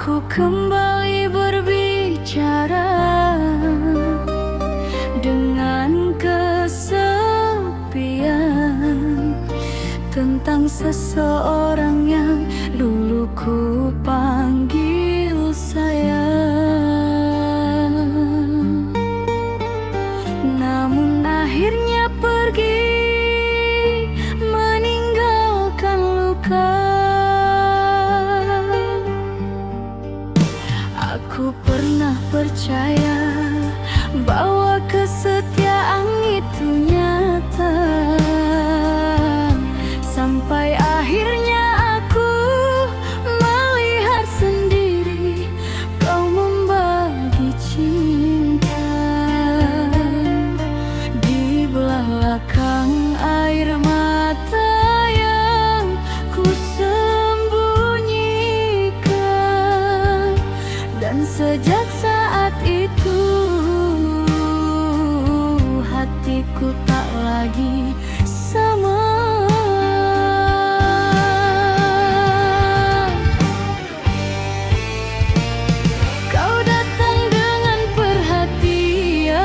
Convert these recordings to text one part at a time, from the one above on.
Aku kembali berbicara dengan kesepian tentang seseorang yang dulu ku panggil sayang, namun akhirnya pergi meninggalkan luka. Aku pernah percaya bahwa kesetiaan itu nyata, sampai akhirnya aku melihat sendiri kau membagi cinta di belakang air mata yang ku sembunyikan. Dan sejak saat itu hatiku tak lagi sama. Kau datang dengan perhatian,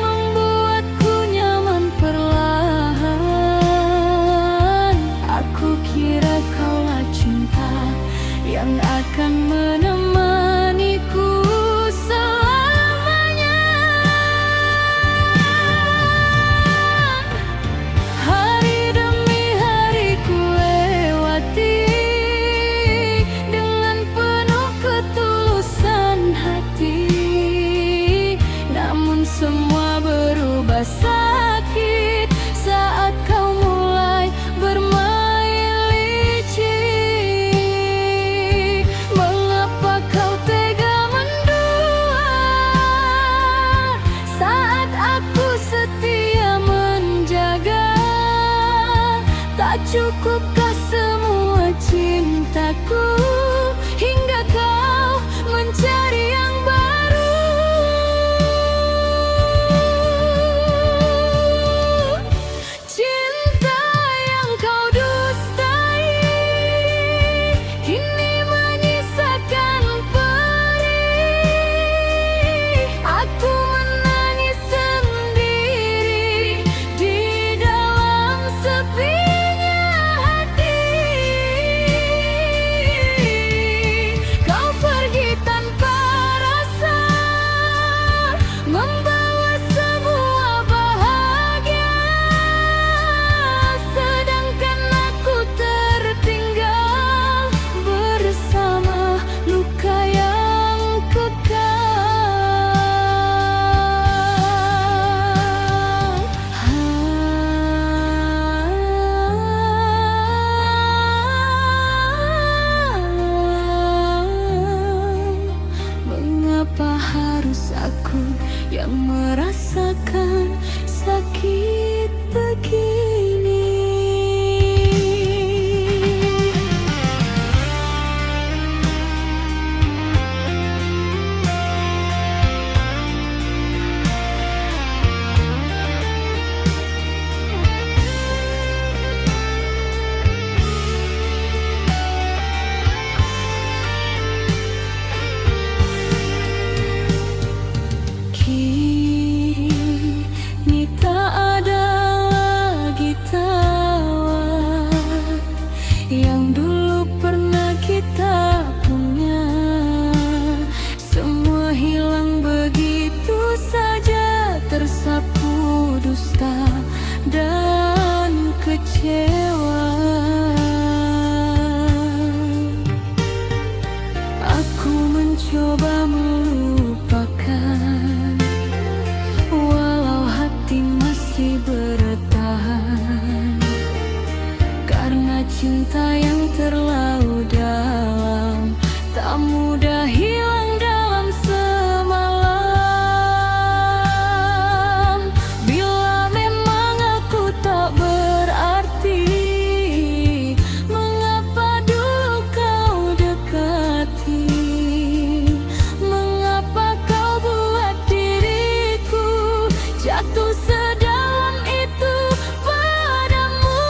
membuatku nyaman perlahan. Aku kira kaulah cinta yang akan menemaniku selamanya. Hari demi hari ku lewati dengan penuh ketulusan hati, namun semua berubah sakit saat kau mulai bermain licik. Mengapa kau tega mendua saat aku setia menjaga? Tak cukupkah semua cintaku hingga kau mencari yang baru? Cinta yang kau dustai kini menyisakan perih. Aku menangis sendiri di dalam sepinya hati. Kau pergi tanpa rasa, membawa semua bahagia, sedangkan aku tertinggal bersama luka yang kekal. Mengapa harus aku yang merasakan sakit begini? Kini tak ada lagi tawa yang dulu pernah kita punya. Semua hilang begitu saja, tersapu dusta dan kecewa. Aku mencoba melupakan, walau hati masih bertahan, karena cinta yang terlalu dalam tak mudah hilang dalam semalam. Bila memang aku tak berarti, mengapa dulu kau dekati? Mengapa kau buat diriku jatuh sedalam itu padamu?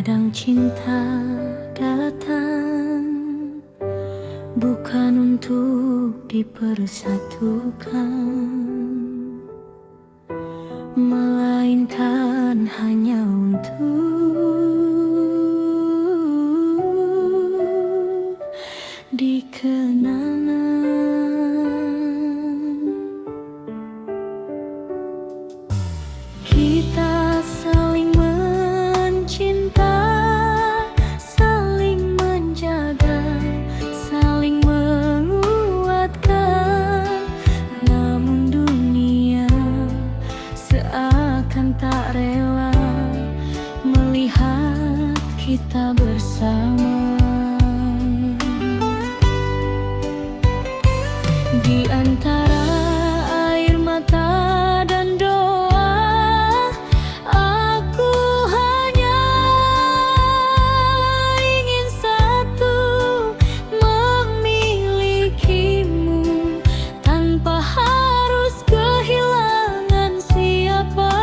Kadang cinta datang bukan untuk dipersatukan, melainkan hanya untuk dikenang. Kita saling mencinta, saling menjaga, saling menguatkan. Namun dunia seakan tak rela melihat kita bersama. Di antara air mata dan doa, aku hanya ingin satu, memilikimu tanpa harus kehilangan siapa-siapa.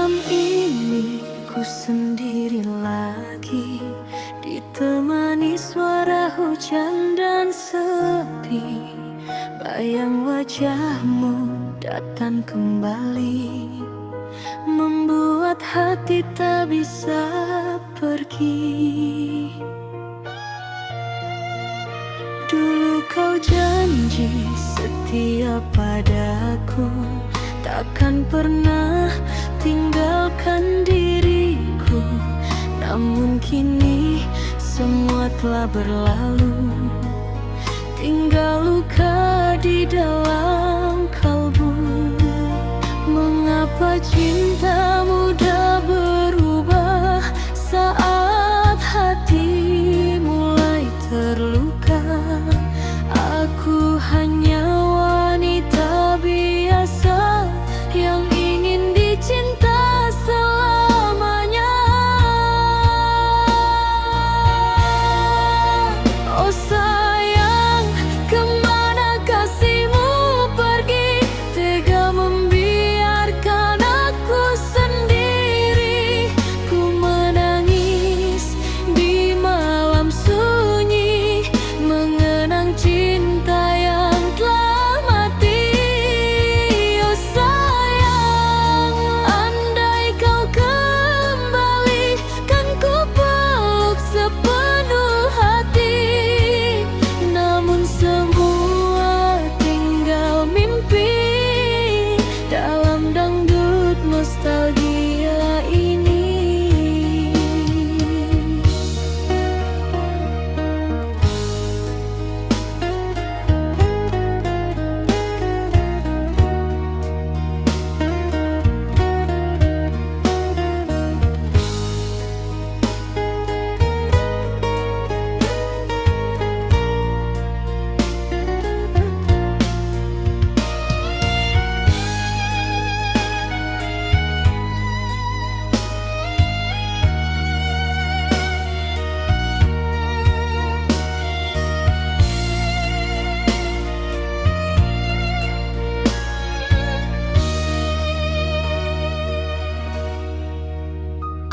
Malam ini ku sendiri lagi, ditemani suara hujan dan sepi. Bayang wajahmu datang kembali, membuat hati tak bisa pergi. Dulu kau janji setia padaku, takkan pernah tinggalkan diriku. Namun kini semua telah berlalu, tinggal luka di dalam kalbu. Mengapa cinta mudah berubah saat hati mulai terluka? Aku hanya wanita biasa yang ingin dicinta selamanya. Oh sayang, kemana kasihmu pergi? Tega membiarkan aku sendiri. Ku menangis di malam sunyi, mengenang cinta yang telah mati. Oh sayang, andai kau kembali, kan ku peluk sepenuh hati. Namun semua tinggal mimpi dalam dangdut nostalgia ini.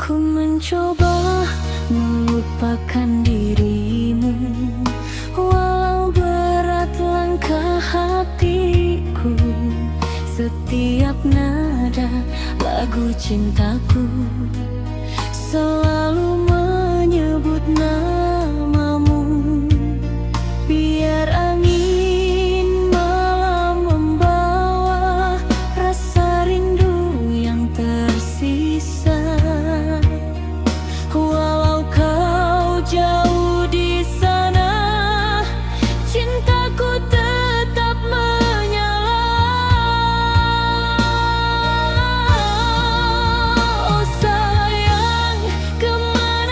Ku mencoba melupakan dirimu, walau berat langkah hatiku. Setiap nada lagu cintaku selalu menyebut namamu. Biar angin malam membawa rasa rindu yang tersisa. Walau kau jauh di sana, cintaku tetap menyala. Oh sayang, kemana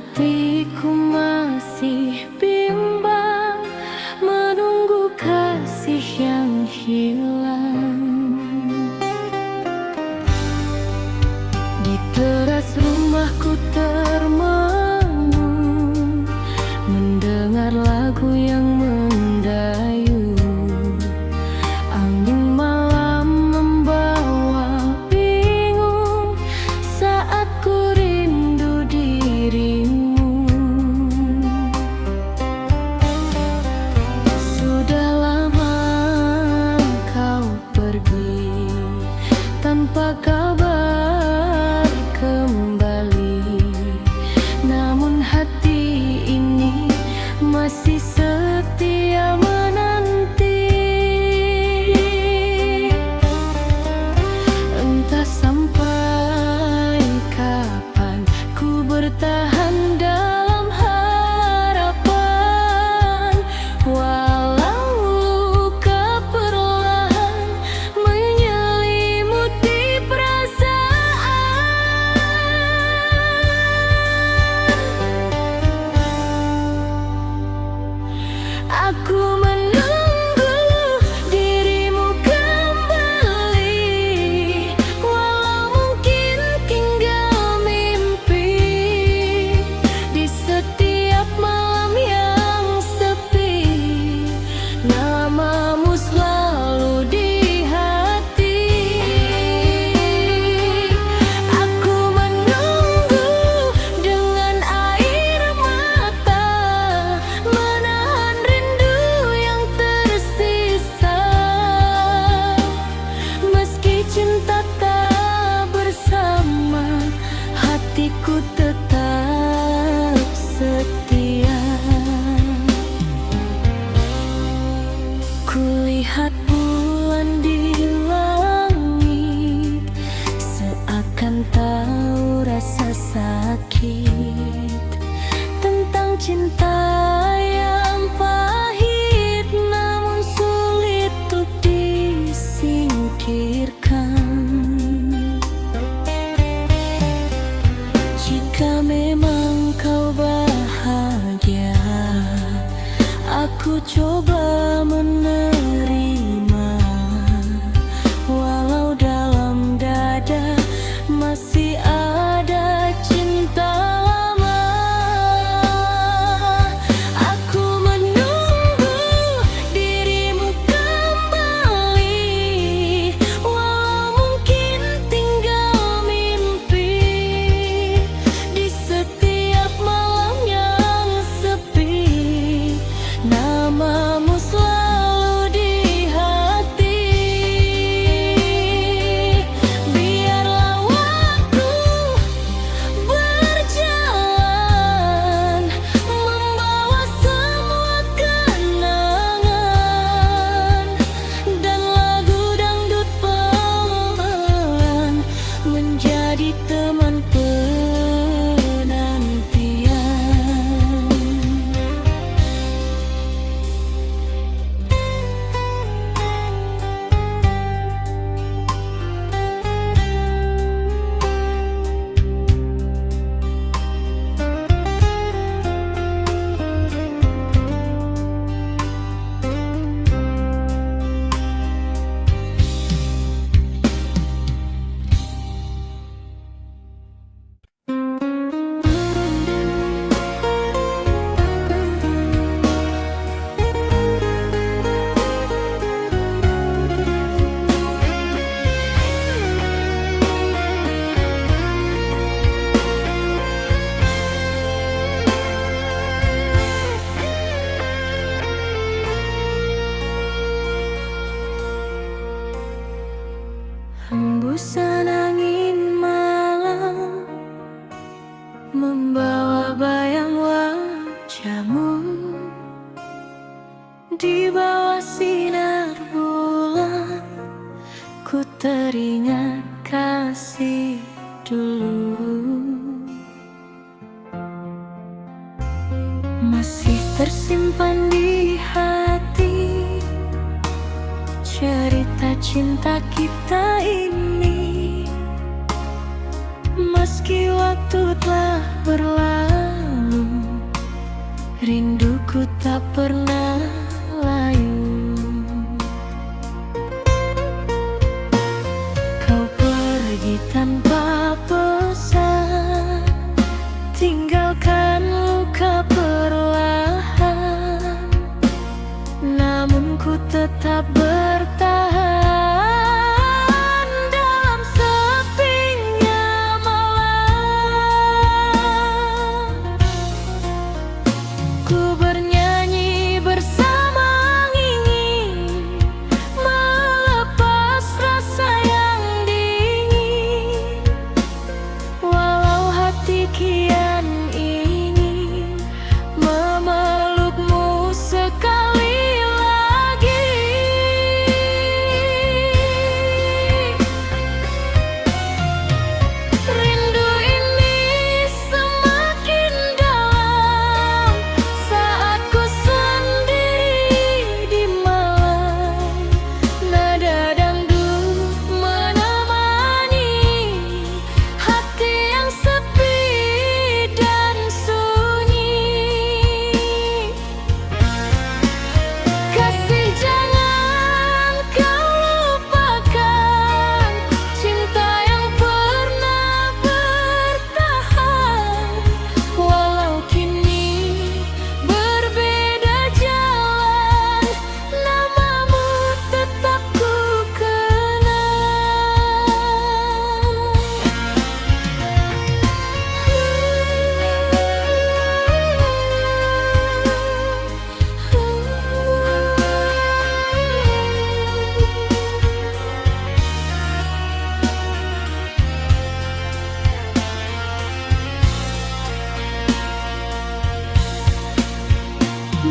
hatiku masih bimbang menunggu kasih yang hilang. Di teras rumahku termenung, mendengar lagu yang mendayu. Angin malam membawa bingung saat ku rindu dirimu. Sudah lama kau pergi tanpa kabar kembali, namun hati ini masih setia menanti. Entah sampai kapan ku bertahan dalam harapan, walau luka perlahan menyelimuti perasaan. Aku menunggu dirimu kembali, walau mungkin tinggal mimpi. Di setiap malam yang sepi, namamu selalu di hati. Aku menunggu dengan air mata, menahan rindu yang tersisa. Meski cinta tak bersama, hatiku tetap setia. Kulihat bulan di langit, seakan tahu rasa sakit tentang cinta yang pahit, namun sulit untuk disingkirkan. Jika memang kau bahagia, aku coba menerima, walau dalam dada masih ada cinta lama. Aku menunggu dirimu kembali, walau mungkin tinggal mimpi. Di setiap malam yang sepi, namamu selalu di hati. Biarlah waktu berjalan, membawa semua kenangan, dan lagu dangdut pelan menjadi teman penantian. Hembusan angin malam membawa bayang wajahmu. Di bawah sinar bulan, ku teringat kasih dulu. Masih tersimpan di hati cerita cinta kita ini. Meski waktu telah berlalu, Rinduku tak pernah layu. Kau pergi tanpa pesan, tinggalkan luka perlahan. Namun ku tetap bertahan dalam sepinya malam. Ku bernyanyi bersama angin, melepas rasa yang dingin. Walau hati kian ingin memelukmu sekali.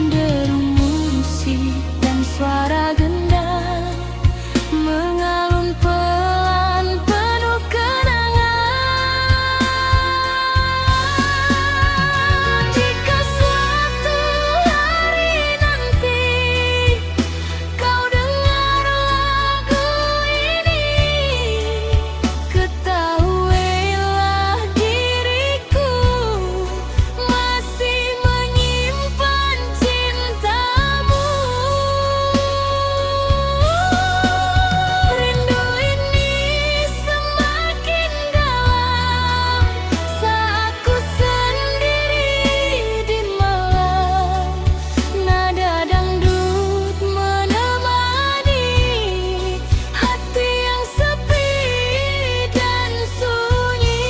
Deru musik dan suara gendang mengalun pelan penuh kenangan. Jika suatu hari nanti kau dengar lagu ini, ketahuilah diriku masih menyimpan cintamu. Rindu ini semakin dalam saat ku sendiri di malam. Nada dangdut menemani hati yang sepi dan sunyi.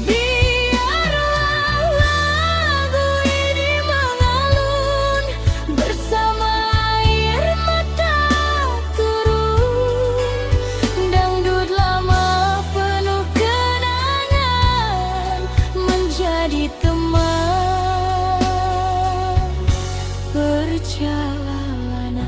Biarlah lagu ini mengalun bersama air mata turun. Dangdut lama penuh kenangan menjadi teman perjalanan.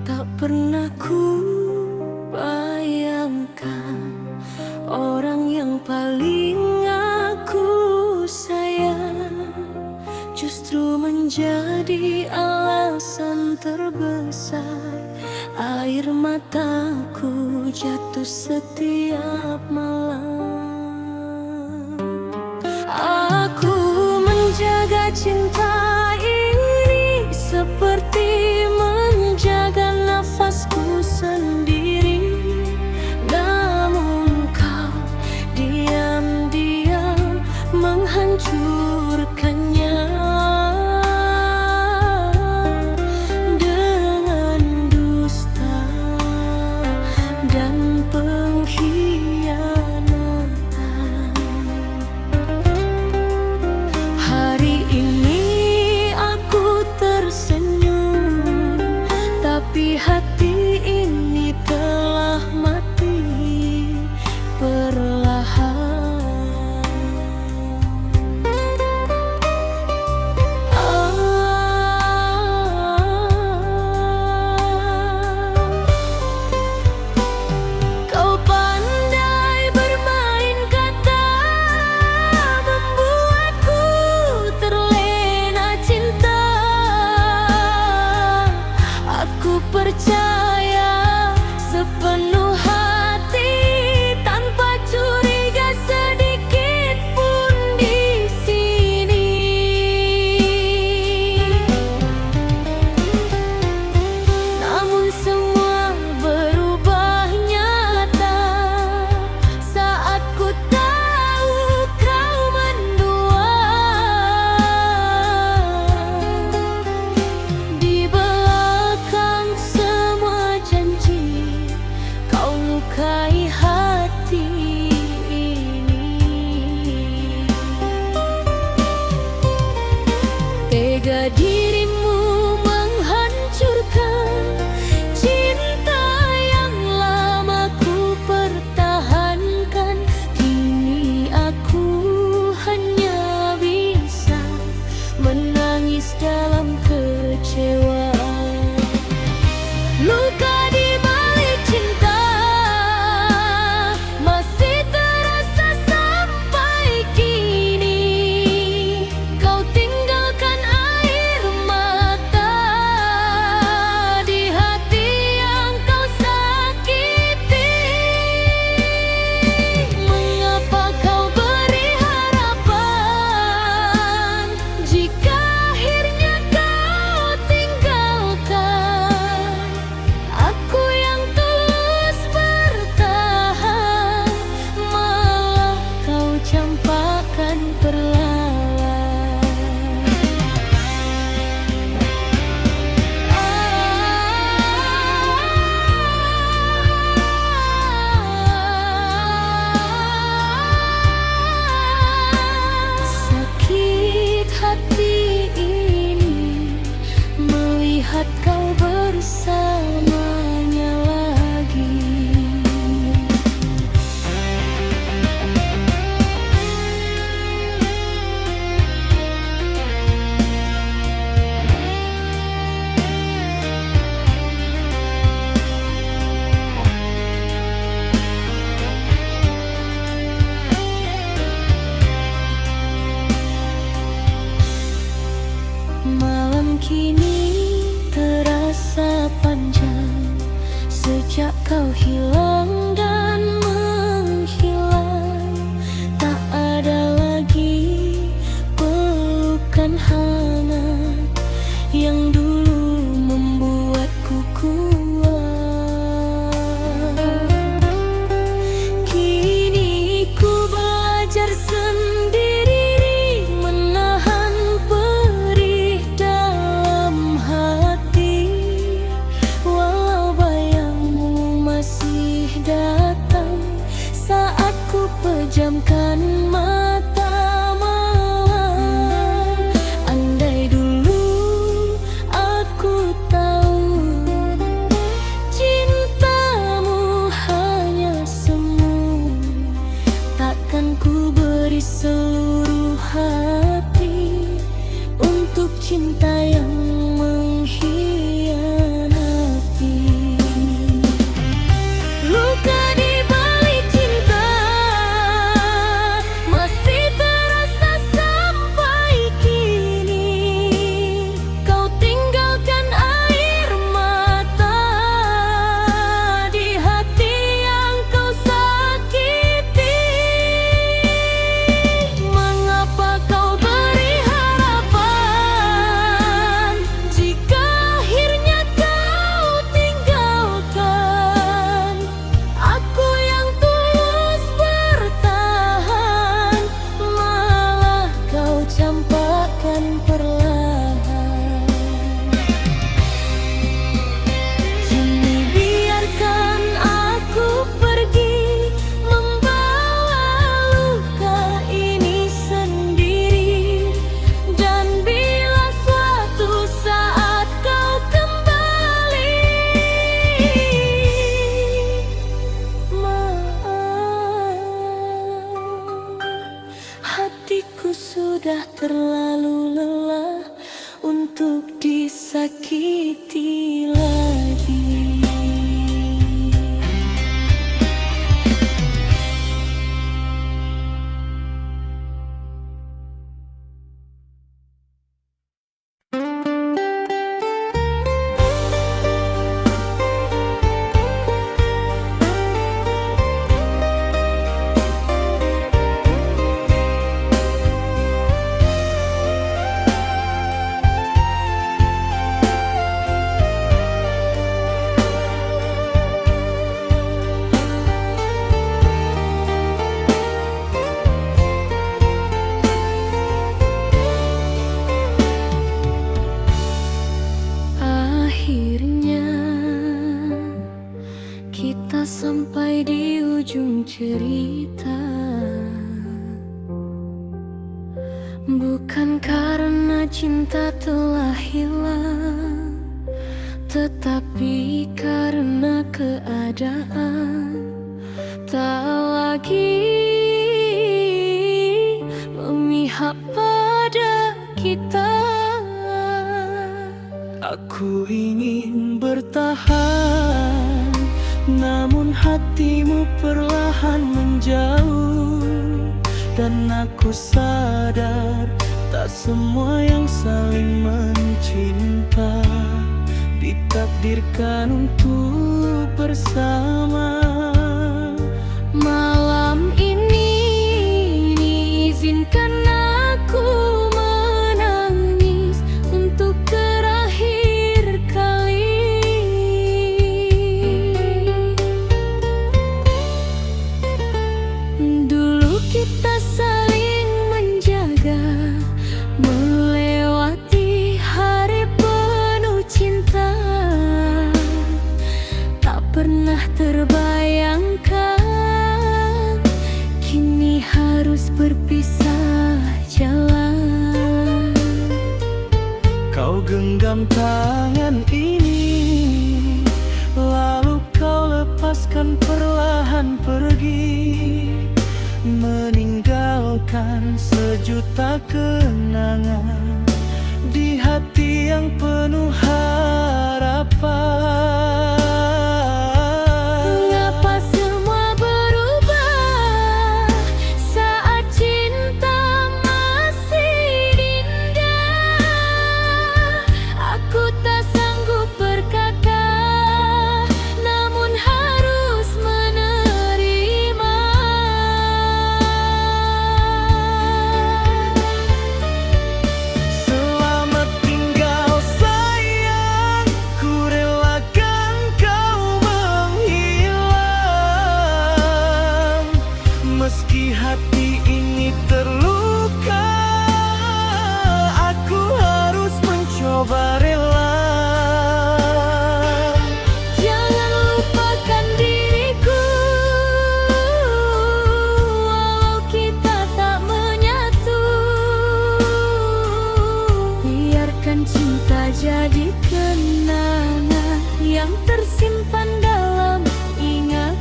Tak pernah ku bayangkan orang yang paling aku sayang justru menjadi alasan terbesar air mataku jatuh setiap malam. Aku menjaga cinta ini seperti menjaga nafasku sendiri. Namun kau diam-diam menghancurkannya dengan dusta dan pengkhianatan. Hari ini aku tersenyum, tapi hati ini telah mati perlahan. tahu kau mendua. Di belakang semua janji, kau lukai hati ini. Tega dirimu menghancurkan cinta yang lama ku pertahankan. Kini aku hanya bisa menangis dalam kecewaan. Luka di balik cinta masih terasa sampai kini. Kau tinggalkan air mata di hati yang kau sakiti. Mengapa kau beri harapan jika akhirnya kau tinggalkan? Aku yang tulus bertahan, malah kau campakkan perlahan. Sakit hati ini melihat kau bersamanya lagi. Malam kini terasa panjang sejak kau hilang dan menghilang. Tak ada lagi pelukan hangat yang dulu membuatku kuat. Kini ku belajar sendiri menahan perih dalam hati. Walau bayangmu masih datang saat ku pejamkan mata malam. Andai dulu aku tahu cintamu hanya semu, takkan ku beri seluruh hati untuk cinta yang mengkhianati. Luka di balik cinta masih terasa sampai kini. Kau tinggalkan air mata di hati yang kau sakiti. Mengapa kau beri harapan jika akhirnya kau tinggalkan? Aku yang tulus bertahan, malah kau campakkan perlahan. Kini biarkan aku pergi membawa luka ini sendiri. Dan bila suatu saat kau kembali, maaf, hatiku sudah terlalu lelah untuk disakiti lagi. cerita. Bukan karena cinta telah hilang, tetapi karena keadaan tak lagi memihak pada kita. Aku ingin bertahan, namun hatimu perlahan menjauh. Dan aku sadar tak semua yang saling mencinta ditakdirkan untuk bersama. Malam ini izinkan aku menangis untuk terakhir kali. Dulu kita saling menjaga, melewati hari penuh cinta. Tak pernah terbayangkan kini harus berpisah jalan. Kau genggam tangan ini, lalu kau lepaskan perlahan pergi, meninggalkan sejuta kenangan di hati yang penuh harapan. Mengapa semua berubah saat cinta masih indah? Aku tak sanggup berkata, namun harus menerima. Selamat tinggal sayang, ku relakan kau menghilang. Meski hati ini terluka, aku harus mencoba rela. Jangan lupakan diriku, walau kita tak menyatu. Biarkan cinta jadi kenangan yang tersimpan dalam ingatan.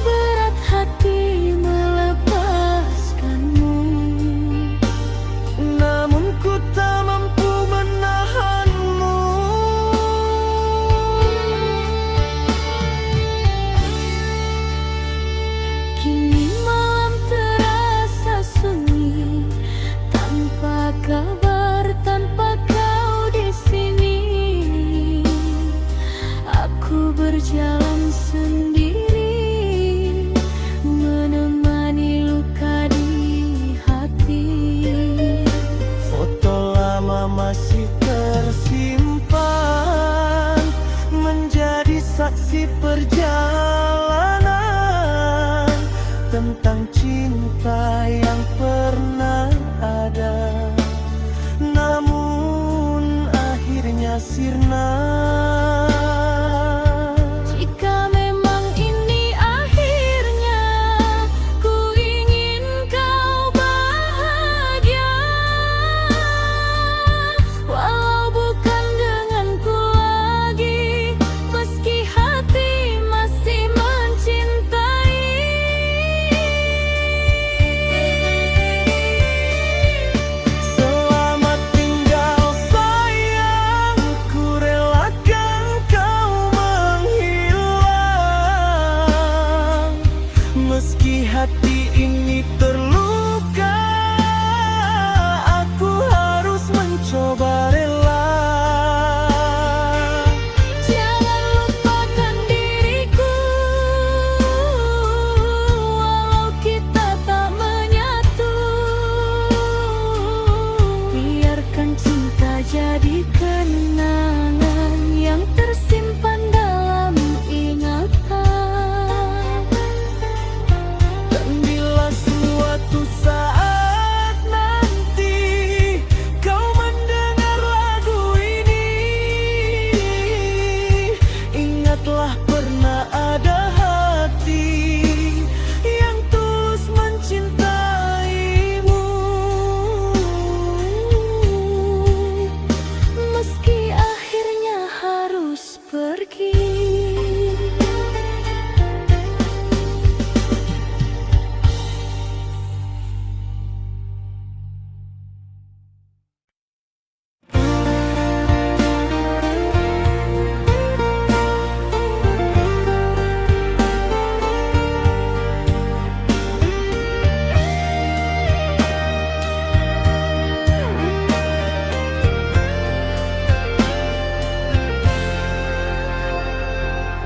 Berat hati melepas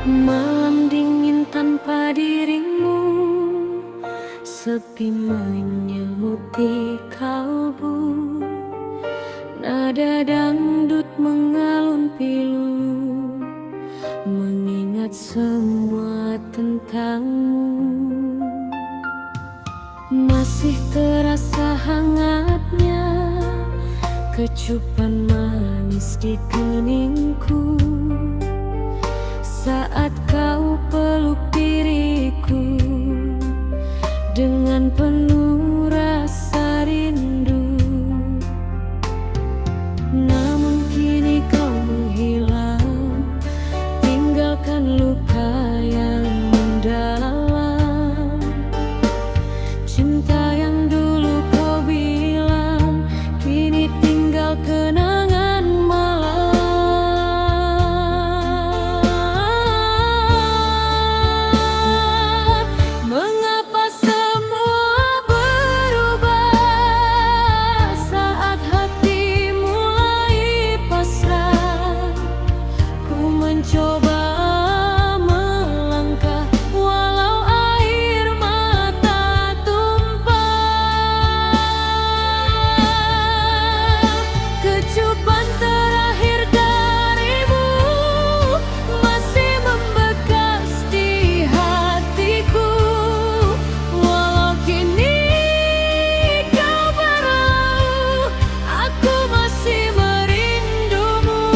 Malam dingin tanpa dirimu, sepi menyelimuti kalbu. Nada dangdut mengalun pilu, mengingat semua tentangmu. Masih terasa hangatnya kecupan manis di keningku saat kau peluk diriku dengan penuh rasa rindu. Namun kini kau menghilang, tinggalkan luka yang mendalam. Cinta yang dulu kau bilang, kini tinggal kenangan malam. Mengapa semua berubah saat hati mulai pasrah? Ku mencoba melangkah walau air mata tumpah. Kecupan terakhir darimu masih membekas di hatiku. Walau kini kau berlalu, aku masih merindumu.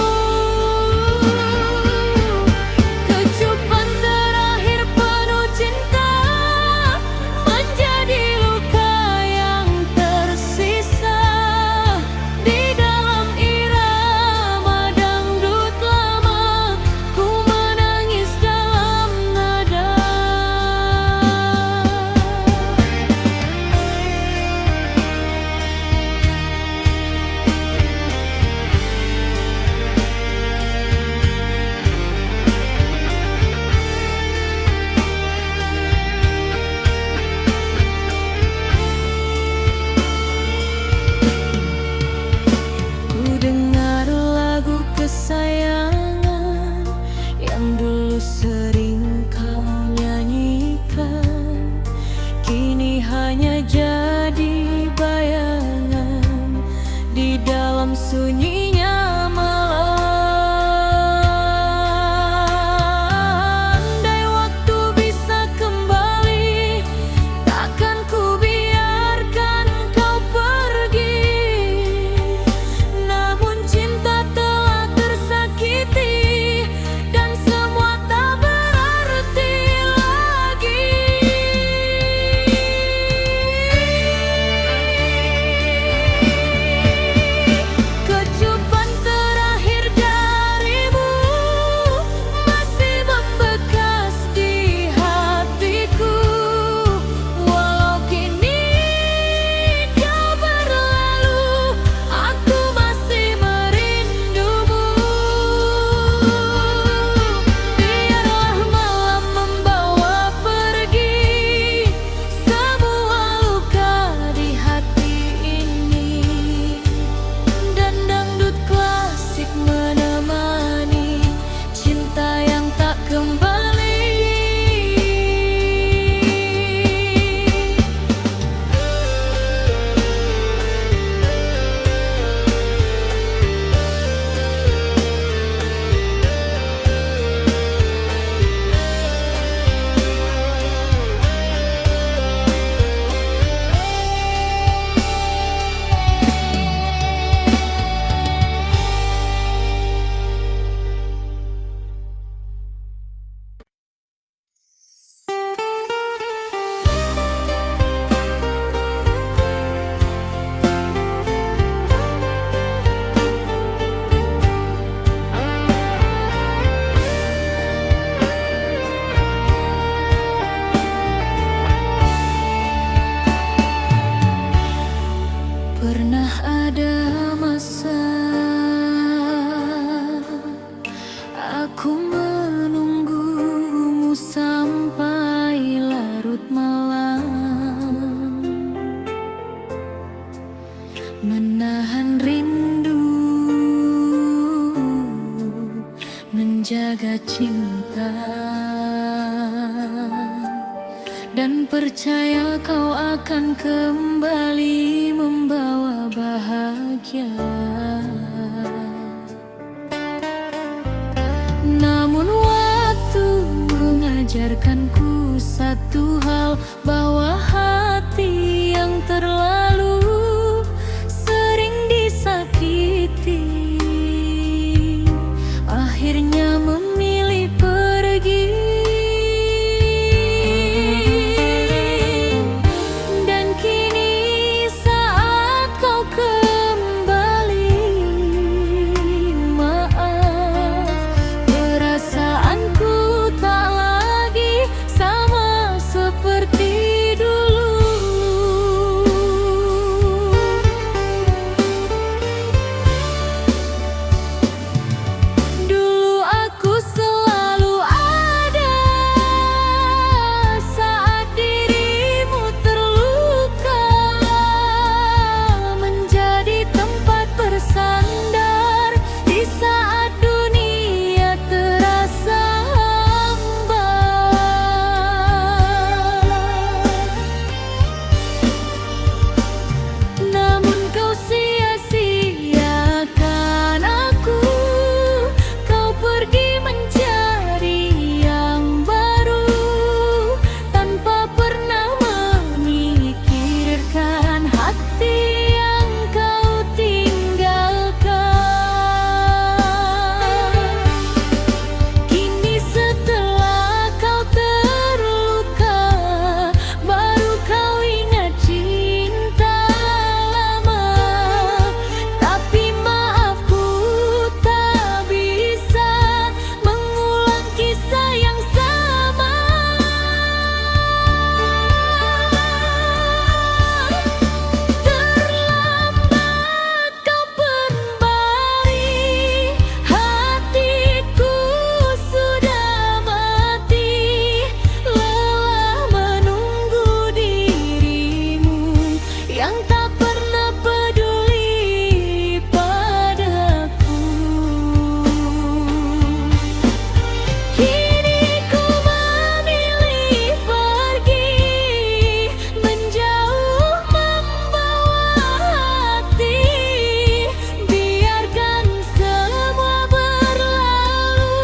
ada cinta, dan percaya kau akan kembali membawa bahagia. Namun waktu mengajarkanku satu hal, bahwa hati yang terlalu sering disakiti akhirnya memilih pergi. Dan kini saat kau kembali, maaf, perasaanku tak lagi sama seperti dulu. Dulu aku selalu ada saat dirimu terluka, menjadi tempat bersandar di saat dunia terasa hambar. Namun kau sia-siakan aku, kau pergi mencari yang baru, tanpa pernah memikirkan hati yang kau tinggalkan. Kini setelah kau terluka, baru kau ingat cinta lama. Tapi maafku tak bisa mengulang kisah yang sama. Terlambat kau kembali, hatiku sudah mati, lelah menunggu dirimu yang tak pernah peduli padaku. Kini ku memilih pergi, menjauh membawa hati, biarkan semua berlalu,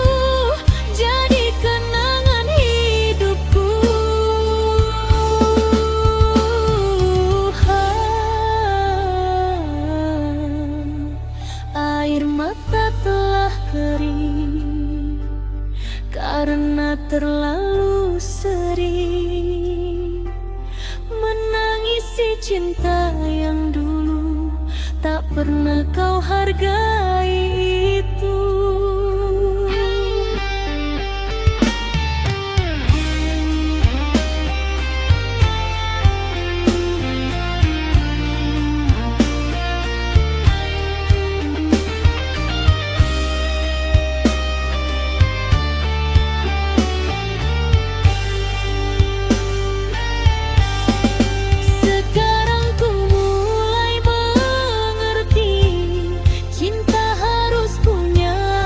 jadi kenangan hidupku. Air mata telah kering karena terlalu sering menangisi cinta yang dulu tak pernah kau hargai itu. Sekarang ku mulai mengerti, cinta harus punya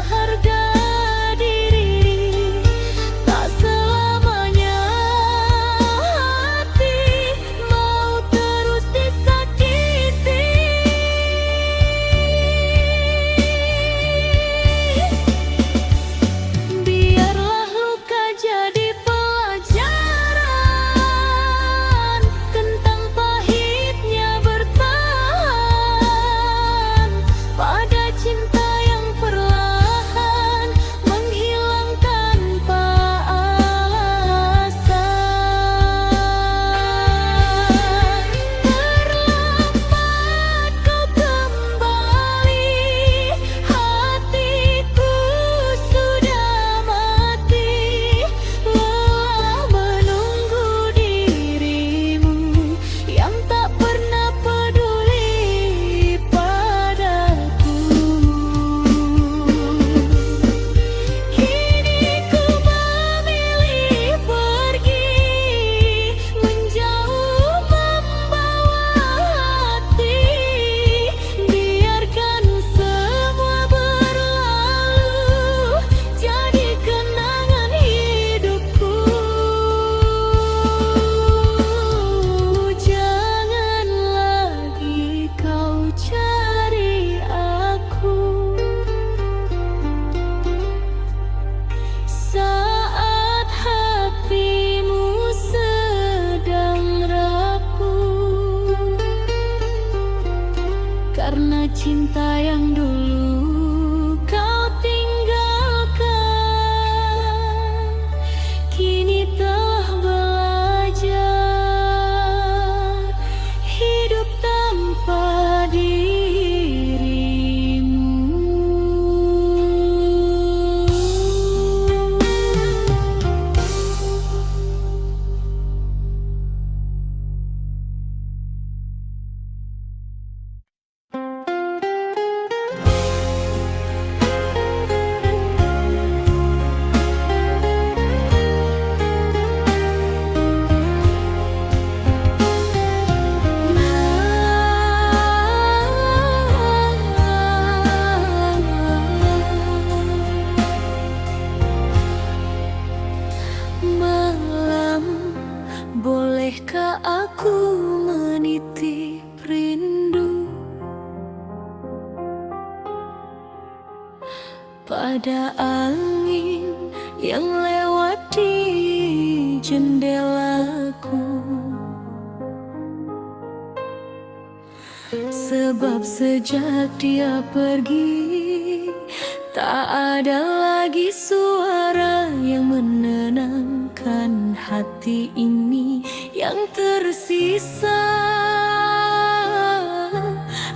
ada angin yang lewat di jendelaku, sebab sejak dia pergi tak ada lagi suara yang menenangkan hati ini. Yang tersisa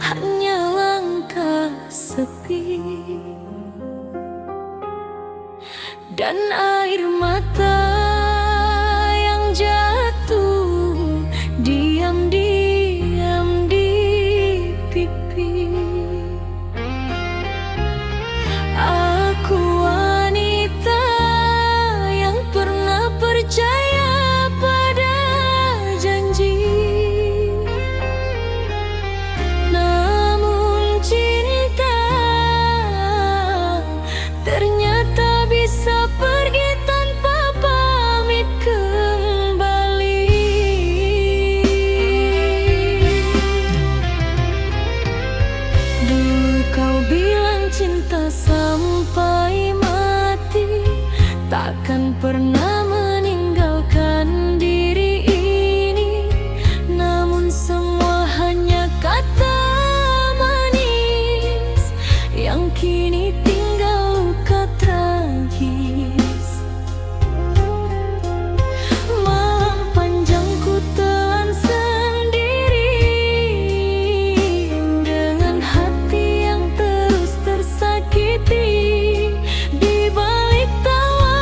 hanya langkah sepi dan air mata yang jatuh diam-diam di pipi. Aku wanita yang pernah percaya pada janji, namun cinta ternyata bisa pergi tanpa pamit kembali. Dulu kau bilang cinta sampai mati takkan pernah meninggalkan diri ini, namun semua hanya kata manis yang kini tinggal luka tragis. Malam panjang ku telan sendiri dengan hati yang terus tersakiti. Di balik tawa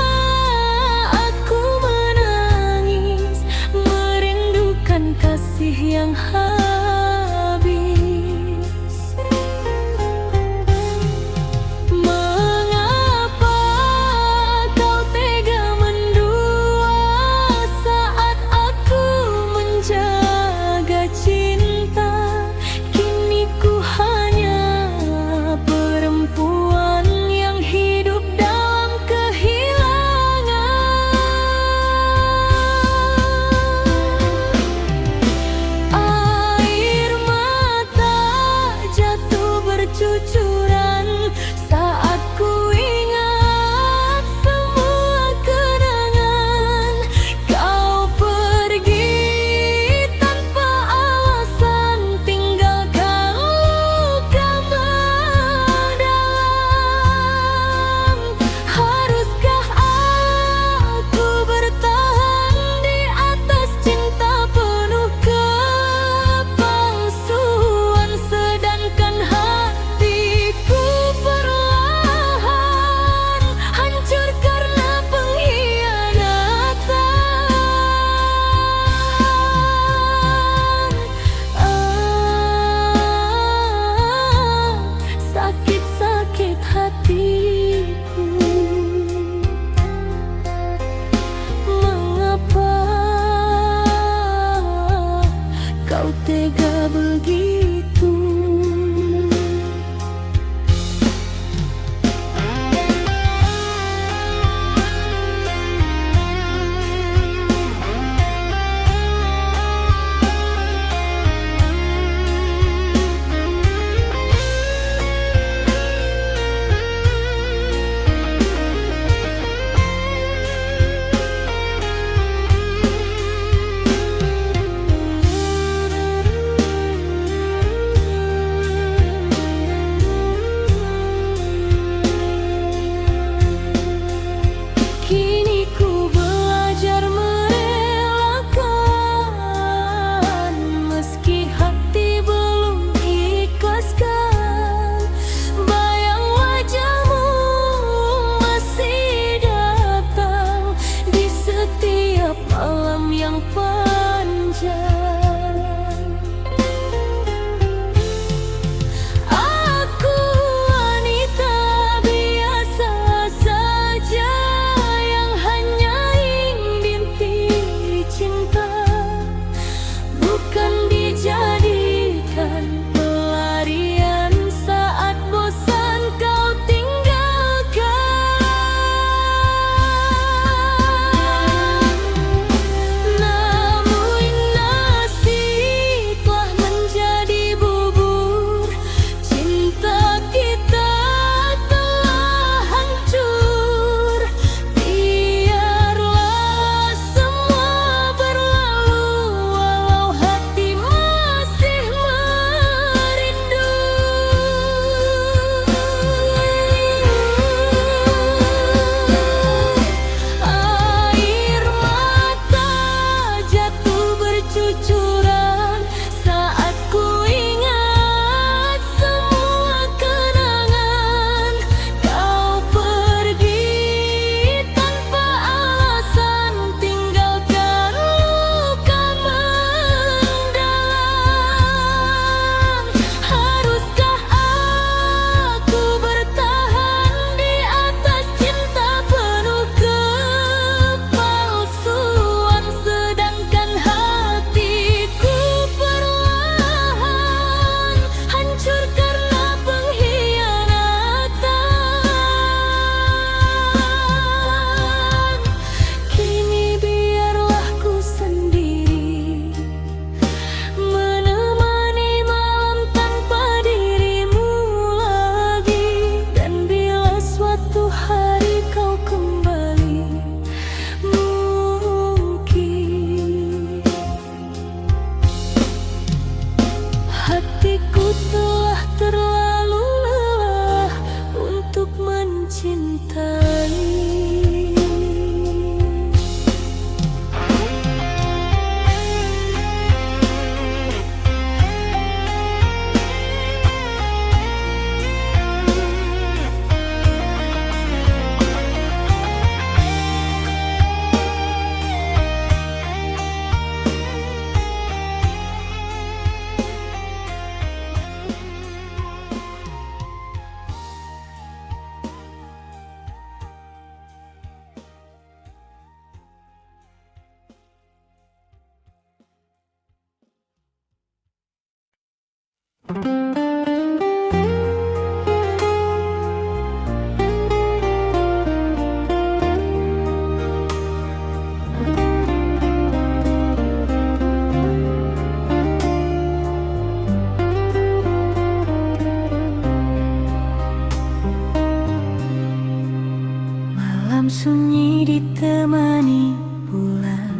ini ditemani bulan.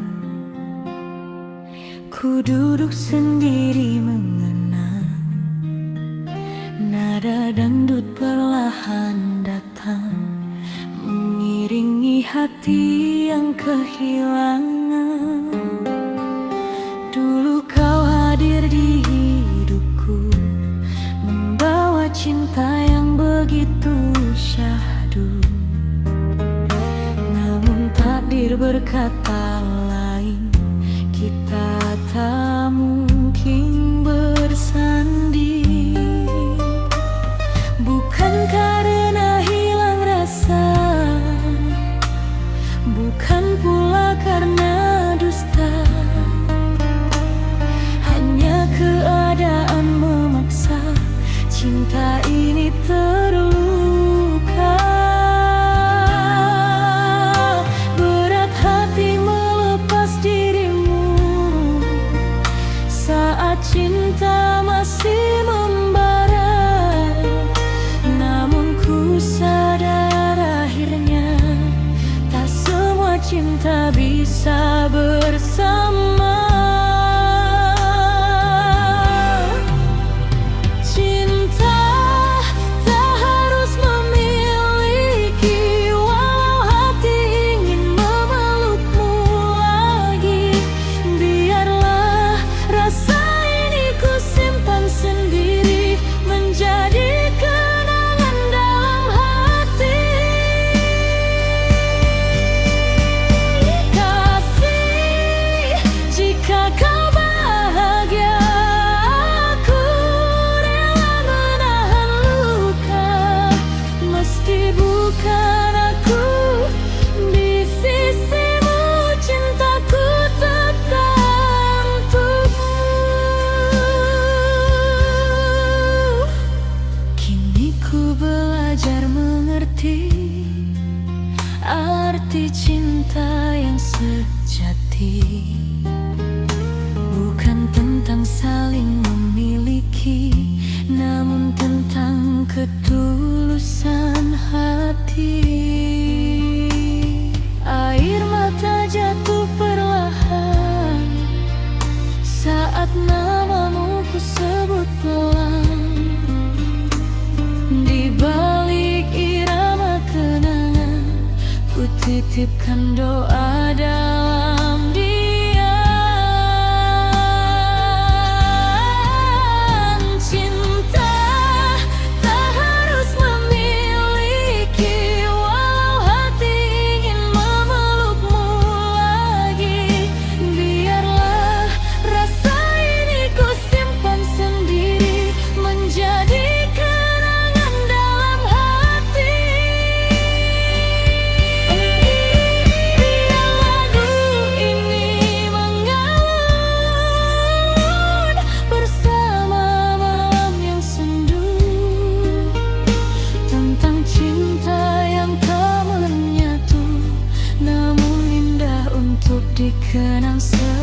Ku duduk sendiri mengenang nada dangdut perlahan datang, mengiringi hati yang kehilangan. Dulu kau hadir di hidupku, membawa cinta yang begitu syahdu. Namun takdir berkata lain, kita tak mungkin bersanding. Bukan karena hilang rasa, bukan pula karena dusta, hanya keadaan memaksa cinta ini terluka. Berat hati melepas dirimu saat cinta masih membara. Namun ku sadar akhirnya tak semua cinta bisa bersama. Cinta tak harus memiliki, walau hati ingin memelukmu lagi. Biarlah rasa ini ku simpan sendiri, menjadi kenangan dalam hati. Kasih, jika kau bahagia, aku rela menahan luka. Meski bukan aku di sisimu, cintaku tetap untukmu. Kini ku belajar mengerti arti cinta yang sejati. Bukan tentang saling memiliki, namun tentang ketulusan hati. Air mata jatuh perlahan saat namamu ku sebut pelan. Di balik irama kenangan, ku titipkan doa dalam diam. Cinta tak harus memiliki, walau hati ingin memelukmu lagi. Biarlah rasa ini ku simpan sendiri, menjadi kenangan dalam hati. Biar lagu ini mengalun bersama malam yang sendu, tentang cinta yang tak menyatu, namun indah untuk dikenang selalu.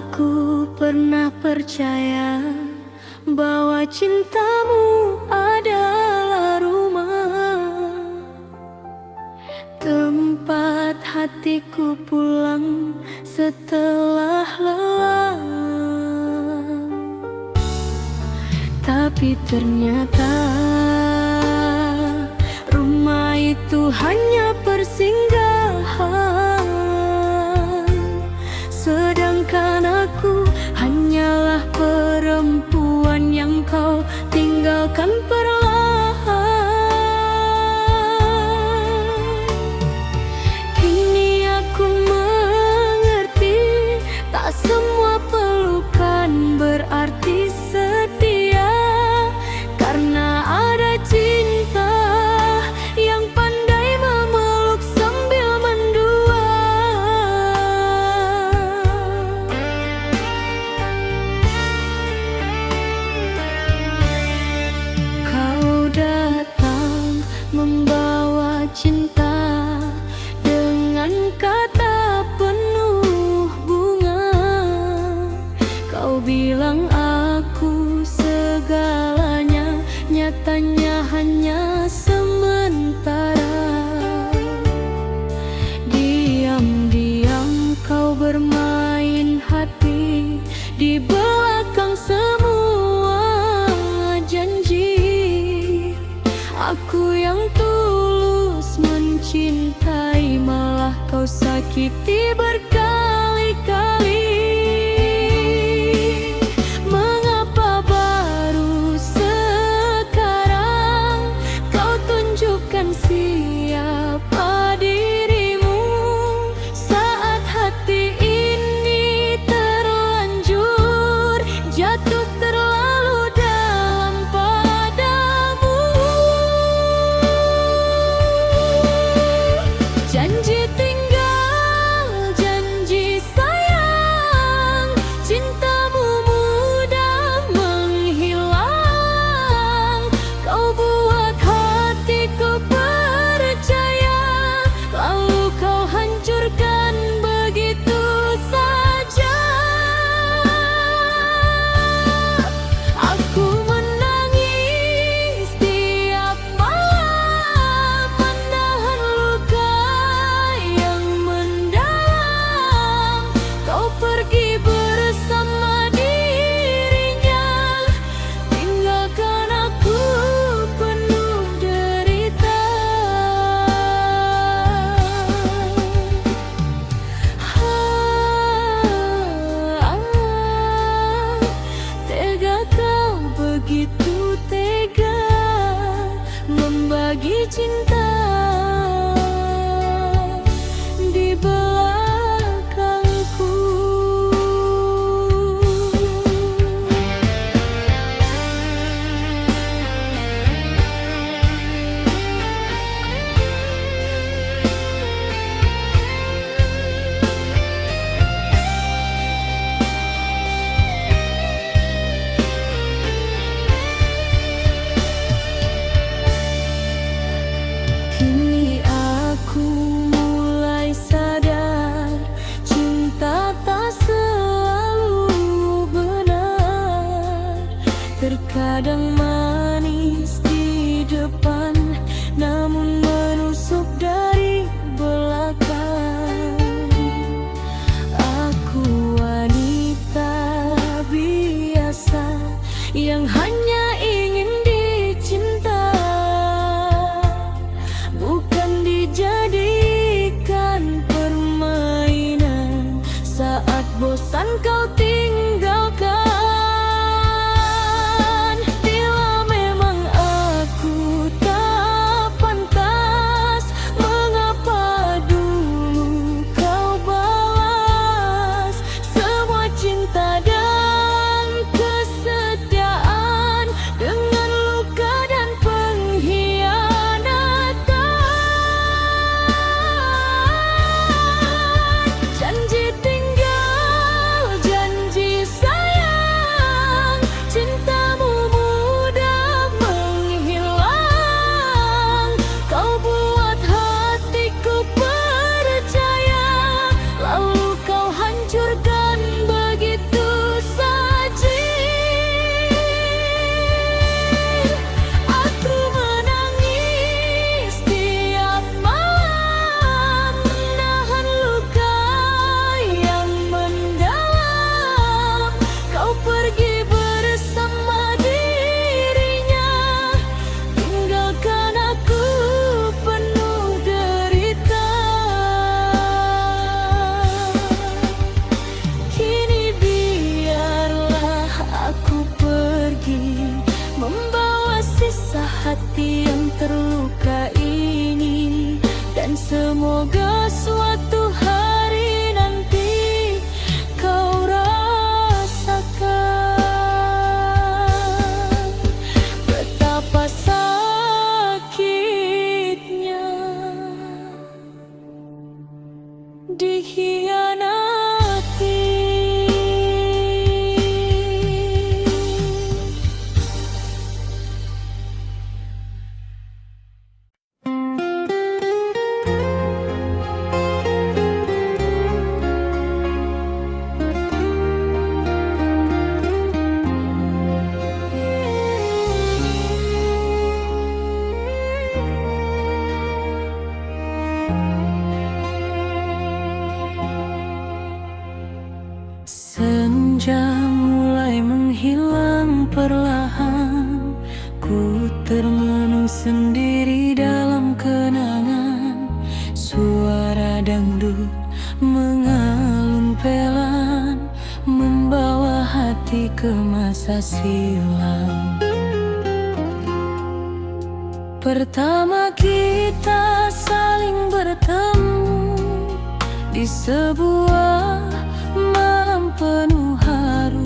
Aku pernah percaya bahwa cintamu adalah rumah, tempat hatiku pulang setelah lelah. Tapi ternyata rumah itu hanya persinggahan, sedangkan aku hanyalah perempuan kau sakiti berkali-kali. Mengapa baru sekarang kau tunjukkan siapa dirimu, saat hati ini terlanjur jatuh terlalu dalam padamu. Janji tinggal, janji sayang, cintamu mudah menghilang. Kau buat hatiku percaya, lalu kau hancurkan begitu saja. Aku menangis tiap malam, menahan luka yang mendalam. Kau pergi bersama dirinya, tinggalkan aku penuh derita. Tega kau, begitu tega membagi cinta di belakangku. Kini aku mulai sadar, cinta tak selalu benar. Terkadang manis di depan, namun menusuk dari belakang. Aku wanita biasa yang hanya ingin dicinta, bukan dijadikan permainan saat bosan kau tinggalkan. Bila memang aku tak pantas, mengapa dulu kau balas semua cinta dan kesetiaan dengan luka dan pengkhianatan. Janji tinggal, janji sayang, cintamu mudah menghilang. Kau buat hatiku percaya, lalu kau hancurkan begitu saja. Aku menangis tiap malam, menahan luka yang mendalam. Kau pergi bersama dirinya, tinggalkan aku penuh derita. Kini biarlah aku pergi, membawa sisa hati yang terluka ini, dan semoga suatu hari nanti kau rasakan betapa sakitnya dikhianati. Senja mulai menghilang perlahan, ku termenung sendiri dalam kenangan. Suara dangdut masa silam. Pertama kita saling bertemu di sebuah malam penuh haru.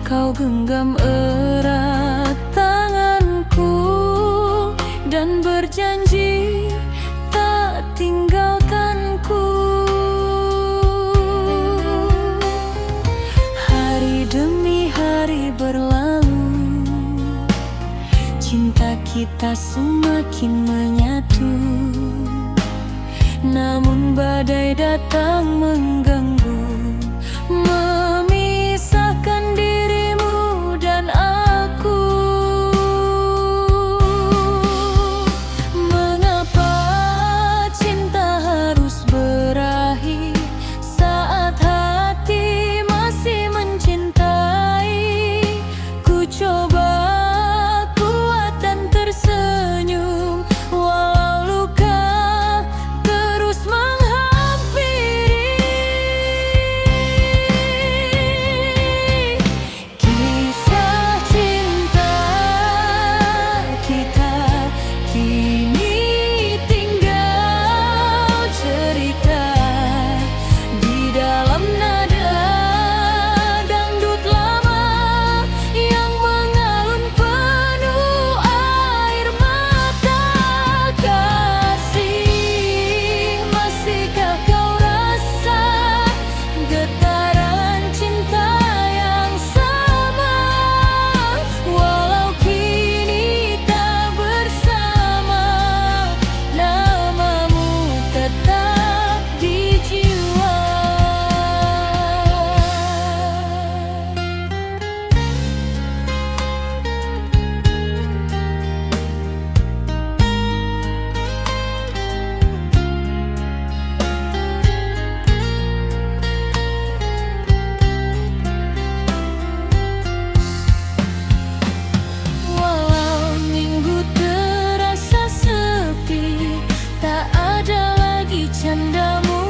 Kau genggam erat tanganku dan berjanji tak tinggalkanku. Hari demi hari berlalu, cinta kita semakin menyatu. Namun badai datang mengganggu, memisahkan dirimu dan aku. Mengapa cinta harus berakhir saat hati masih mencintai? Ku coba kuat dan tersenyum walau luka terus menghampiri. Kisah cinta kita kini tinggal cerita di dalam nada dangdut lama yang mengalun penuh air mata. Kasih, masihkah kau rasa getaran cinta yang sama? Walau kini tak bersama, namamu tetap di jiwa. Walau minggu terasa sepi, tak ada lagi candamu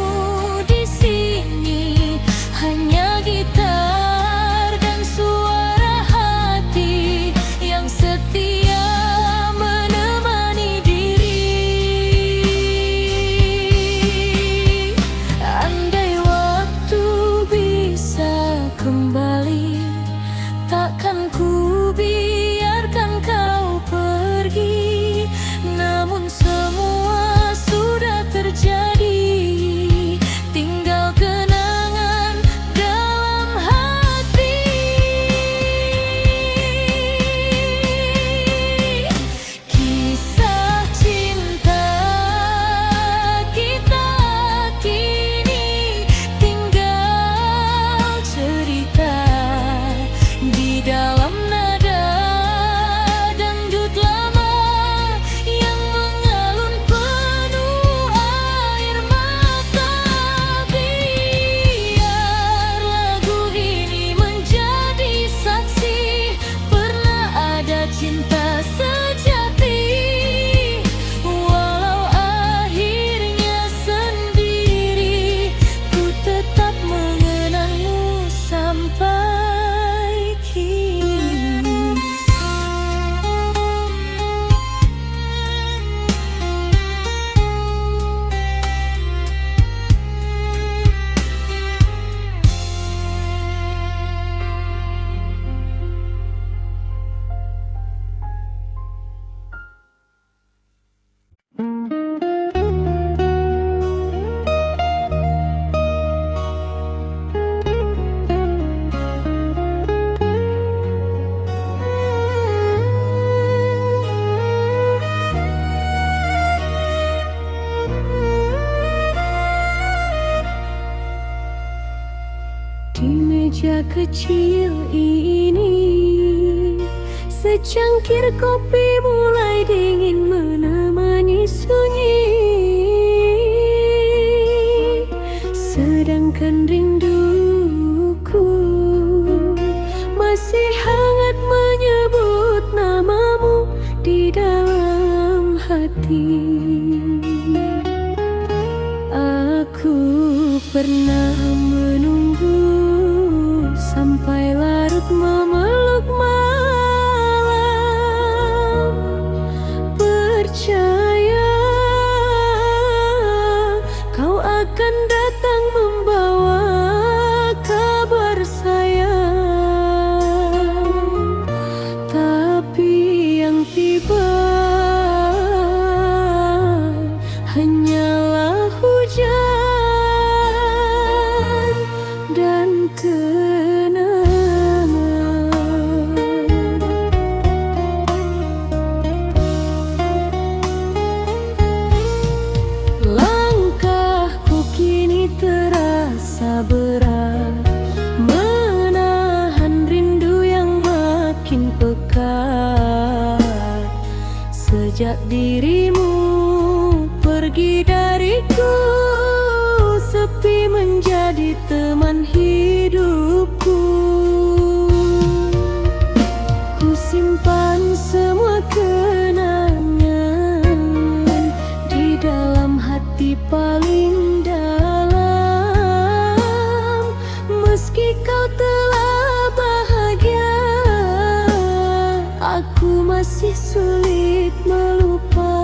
di sini. Hanya gitar dan suara hati yang setia menemani diri. Andai waktu bisa kembali, takkan ku biarkan kau pergi. Namun semua sudah terjadi, tinggal kenangan dalam hati. Kisah cinta kita kini tinggal cerita di dalam nada dangdut lama yang mengalun penuh air mata. Biar lagu ini menjadi saksi pernah ada cinta sejati. Walau akhirnya sendiri, ku tetap mengenangmu sampai kini. Di meja kecil ini, secangkir kopi mulai dingin menemani sunyi. Sedangkan rinduku masih hangat menyebut namamu di dalam hati. Aku pernah menunggu sampai larut memeluk Sejak dirimu pergi dariku, sepi menjadi teman hidupku. Ku simpan semua kenangan di dalam hati paling dalam. Meski kau telah bahagia, aku masih sulit melupa.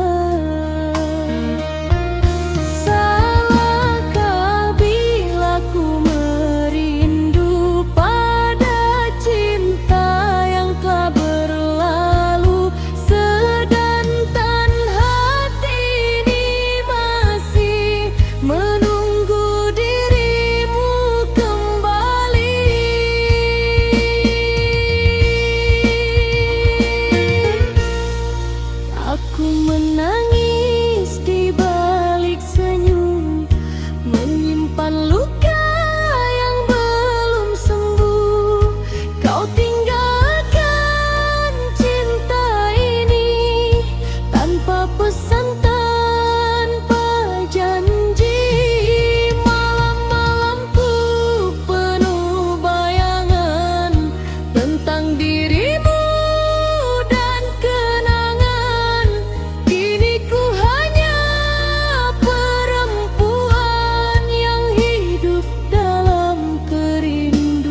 Salahkah bila ku merindu pada cinta yang telah berlalu, sedangkan hati ini masih menunggu dirimu kembali. Aku menangis di balik senyum, menyimpan luka yang belum sembuh. Kau tinggalkan cinta ini tanpa pesan, tanpa janji. Malam-malamku penuh bayangan tentang dirimu dan kenangan. Kini ku hanya perempuan yang hidup dalam kerinduan.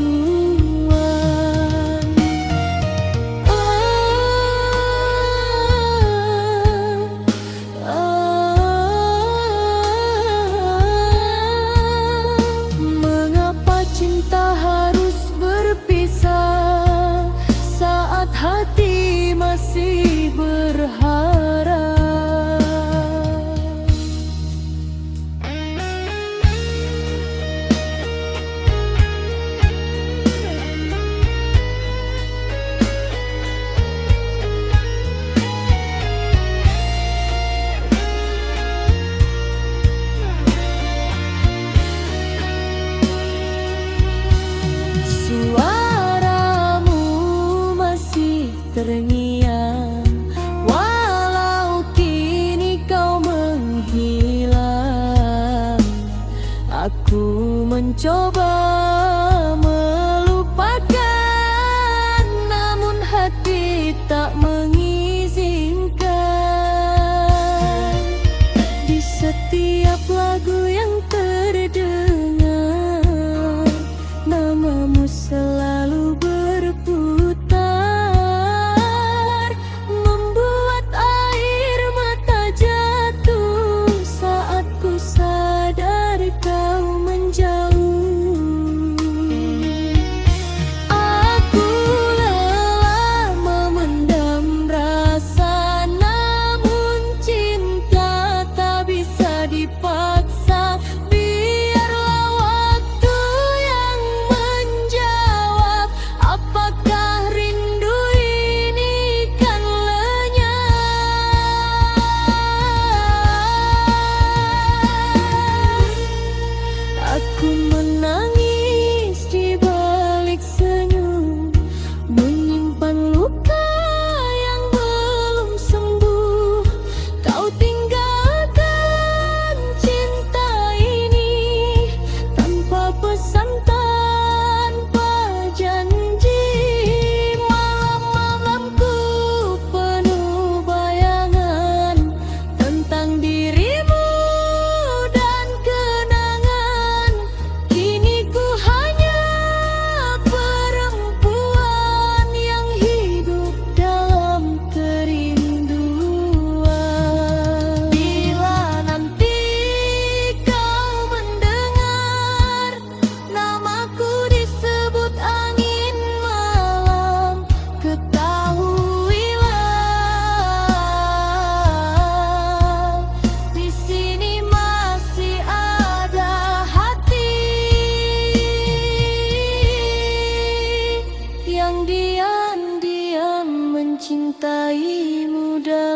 Mengapa cinta harus berpisah saat hati masih berharap? Suaramu masih terngiang, walau kini kau menghilang. Aku mencoba melupakan, namun hati tak mengizinkan. Di setiap lagu yang terdengar, namamu selalu berputar, membuat air mata jatuh saat ku sadar kau menjauh. Aku lelah memendam rasa, namun cinta tak bisa dipaksa. Biarlah waktu yang menjawab, apakah rindu ini kan lenyap. Aku menangis di balik senyum, menyimpan luka yang belum sembuh. Kau tinggalkan cinta ini tanpa pesan, tanpa janji. Malam-malamku penuh bayangan tentang dirimu dan kenangan. Kini ku hanya perempuan yang hidup dalam kerinduan. Bila nanti kau mendengar namaku disebut angin malam, ketahuilah di sini masih ada hati yang diam-diam mencintaimu dan